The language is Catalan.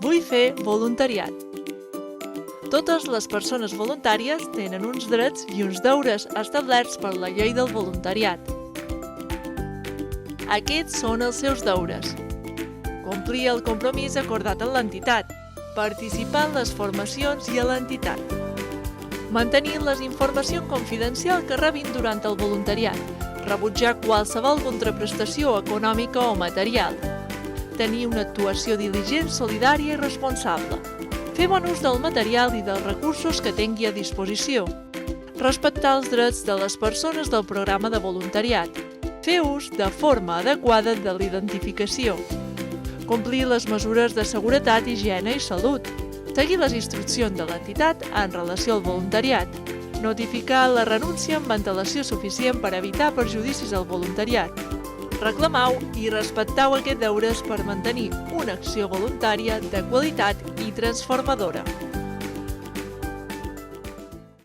Vull fer voluntariat. Totes les persones voluntàries tenen uns drets i uns deures establerts per la llei del voluntariat. Aquests són els seus deures. Complir el compromís acordat amb l'entitat, participar en les formacions i a l'entitat, mantenir les informacions confidencials que rebin durant el voluntariat, rebutjar qualsevol contraprestació econòmica o material, tenir una actuació diligent, solidària i responsable, fer bon ús del material i dels recursos que tingui a disposició, respectar els drets de les persones del programa de voluntariat, fer ús de forma adequada de l'identificació, complir les mesures de seguretat, higiene i salut, seguir les instruccions de l'entitat en relació al voluntariat, notificar la renúncia amb antelació suficient per evitar perjudicis al voluntariat, reclameu i respecteu aquests deures per mantenir una acció voluntària de qualitat i transformadora.